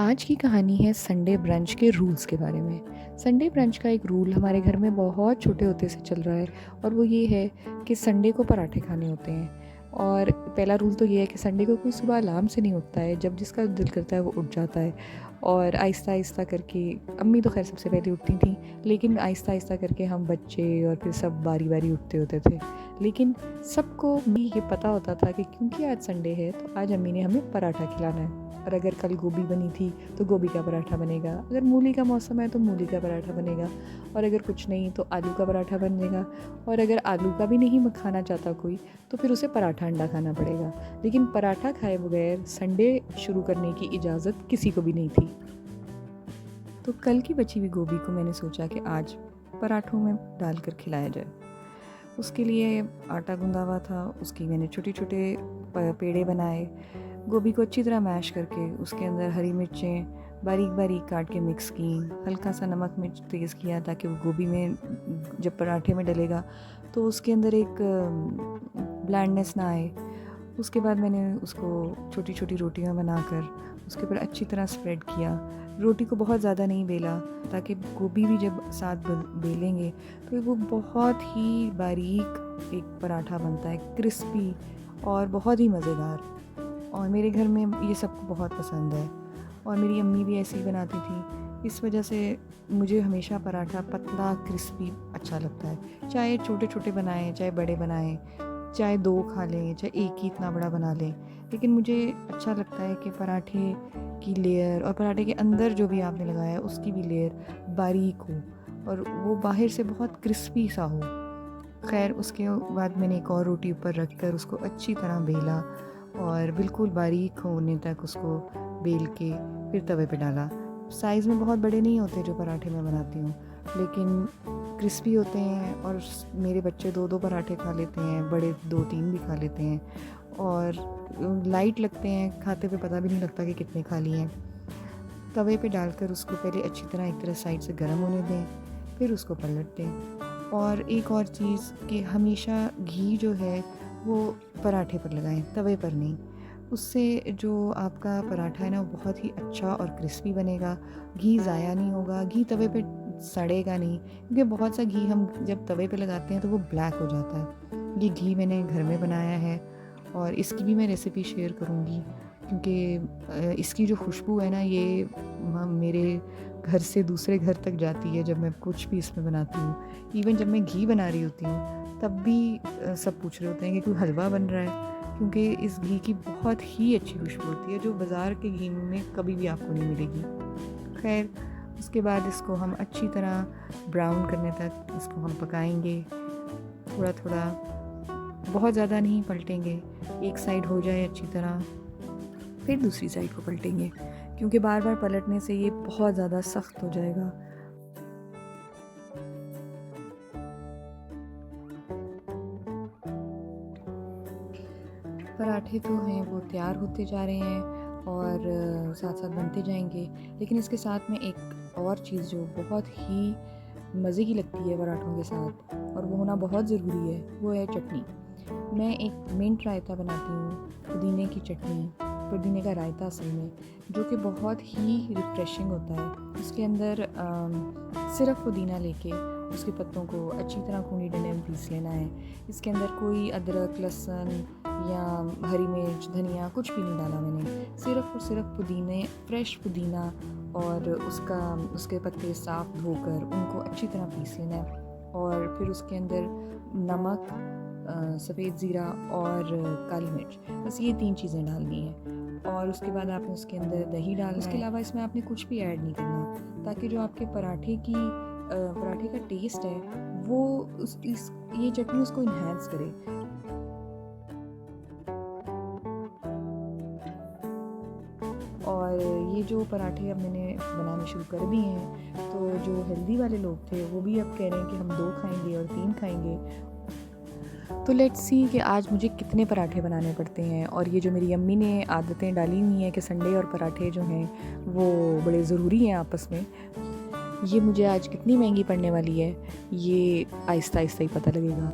आज की कहानी है संडे ब्रंच के रूल्स के बारे में। संडे ब्रंच का एक रूल हमारे घर में बहुत छोटे होते से चल रहा है और वो ये है कि संडे को पराठे खाने होते हैं। और पहला रूल तो ये है कि संडे को कोई सुबह अलार्म से नहीं उठता है, जब जिसका दिल करता है वो उठ जाता है। और आहिस्ता आहिस्ता करके अम्मी तो खैर सबसे पहले उठती थी, लेकिन आहिस्ता आहिस्ता करके हम बच्चे और फिर सब बारी बारी उठते होते थे। लेकिन सबको भी ये पता होता था कि क्योंकि आज संडे है तो आज अम्मी ने हमें पराठा खिलाना है। और अगर कल गोभी बनी थी तो गोभी का पराठा बनेगा, अगर मूली का मौसम है तो मूली का पराठा बनेगा, और अगर कुछ नहीं तो आलू का पराठा बनेगा। और अगर आलू का भी नहीं खाना चाहता कोई तो फिर उसे पराठा अंडा खाना पड़ेगा। लेकिन पराठा खाए बगैर संडे शुरू करने की इजाज़त किसी को भी नहीं थी। तो कल की बची हुई गोभी को मैंने सोचा कि आज पराठों में डालकर खिलाया जाए। उसके लिए आटा गूंदा हुआ था, उसकी मैंने छोटे छोटे पेड़े बनाए। गोभी को अच्छी तरह मैश करके उसके अंदर हरी मिर्चें बारीक बारीक काट के मिक्स की, हल्का सा नमक मिर्च तेज़ किया ताकि वो गोभी में जब पराठे में डलेगा तो उसके अंदर एक ब्लैंडनेस ना आए। उसके बाद मैंने उसको छोटी छोटी रोटियां बनाकर उसके ऊपर अच्छी तरह स्प्रेड किया। रोटी को बहुत ज़्यादा नहीं बेला ताकि गोभी भी जब साथ बेलेंगे तो वो बहुत ही बारीक एक पराठा बनता है, क्रिस्पी और बहुत ही मज़ेदार। और मेरे घर में ये सबको बहुत पसंद है और मेरी अम्मी भी ऐसे ही बनाती थी। इस वजह से मुझे हमेशा पराठा पतला क्रिस्पी अच्छा लगता है, चाहे छोटे छोटे बनाएं चाहे बड़े बनाएं, चाहे दो खा लें चाहे एक ही इतना बड़ा बना लें। लेकिन मुझे अच्छा लगता है कि पराठे की लेयर और पराठे के अंदर जो भी आपने लगाया है उसकी भी लेयर बारीक हो और वो बाहर से बहुत क्रिस्पी सा हो। खैर उसके बाद मैंने एक और रोटी ऊपर रख कर उसको अच्छी तरह बेला और बिल्कुल बारीक होने तक उसको बेल के फिर तवे पे डाला। साइज़ में बहुत बड़े नहीं होते जो पराठे मैं बनाती हूँ, लेकिन क्रिस्पी होते हैं और मेरे बच्चे दो दो पराठे खा लेते हैं, बड़े दो तीन भी खा लेते हैं और लाइट लगते हैं, खाते पे पता भी नहीं लगता कि कितने खा लिए हैं। तवे पे डालकर उसको पहले अच्छी तरह एक तरह साइड से गर्म होने दें, फिर उसको पलट दें। और एक और चीज़ कि हमेशा घी जो है वो पराठे पर लगाएं, तवे पर नहीं। उससे जो आपका पराठा है ना वो बहुत ही अच्छा और क्रिस्पी बनेगा, घी ज़ाया नहीं होगा, घी तवे पे सड़ेगा नहीं, क्योंकि बहुत सा घी हम जब तवे पे लगाते हैं तो वो ब्लैक हो जाता है। ये घी मैंने घर में बनाया है और इसकी भी मैं रेसिपी शेयर करूँगी, क्योंकि इसकी जो खुशबू है ना ये मेरे घर से दूसरे घर तक जाती है जब मैं कुछ भी इसमें बनाती हूँ। इवन जब मैं घी बना रही होती हूँ तब भी सब पूछ रहे होते हैं कि कोई हलवा बन रहा है, क्योंकि इस घी की बहुत ही अच्छी खुशबू होती है जो बाज़ार के घी में कभी भी आपको नहीं मिलेगी। खैर उसके बाद इसको हम अच्छी तरह ब्राउन करने तक इसको हम पकाएंगे, थोड़ा थोड़ा, बहुत ज़्यादा नहीं पलटेंगे। एक साइड हो जाए अच्छी तरह फिर दूसरी साइड को पलटेंगे, क्योंकि बार बार पलटने से ये बहुत ज़्यादा सख्त हो जाएगा। पराठे तो हैं वो तैयार होते जा रहे हैं और साथ साथ बनते जाएंगे। लेकिन इसके साथ में एक और चीज़ जो बहुत ही मज़े की लगती है पराठों के साथ और वो होना बहुत ज़रूरी है, वो है चटनी। मैं एक मिंट रायता बनाती हूँ, पुदीने की चटनी, पुदीने का रायता असल में, जो कि बहुत ही रिफ़्रेशिंग होता है। उसके अंदर सिर्फ पुदीना लेके उसके पत्तों को अच्छी तरह खूनी डंडे में पीस लेना है। इसके अंदर कोई अदरक, लहसुन या हरी मिर्च, धनिया कुछ भी नहीं डाला मैंने। सिर्फ और सिर्फ पुदीने, फ्रेश पुदीना और उसके पत्ते साफ़ धोकर उनको अच्छी तरह पीस लेना है। और फिर उसके अंदर नमक, सफ़ेद ज़ीरा और काली मिर्च, बस ये 3 चीज़ें डालनी है। और उसके बाद आपने उसके अंदर दही डालना है। उसके अलावा इसमें आपने कुछ भी ऐड नहीं करना, ताकि जो आपके पराठे का टेस्ट है वो ये चटनी उसको इन्हेंस करे। और ये जो पराठे अब मैंने बनाने शुरू कर दिए हैं, तो जो हेल्दी वाले लोग थे वो भी अब कह रहे हैं कि हम 2 खाएंगे और 3 खाएंगे। तो लेट्स सी कि आज मुझे कितने पराठे बनाने पड़ते हैं। और ये जो मेरी अम्मी ने आदतें डाली हुई हैं कि संडे और पराठे जो हैं वो बड़े ज़रूरी हैं आपस में, ये मुझे आज कितनी महंगी पड़ने वाली है ये आहिस्ता आहिस्ता ही पता लगेगा।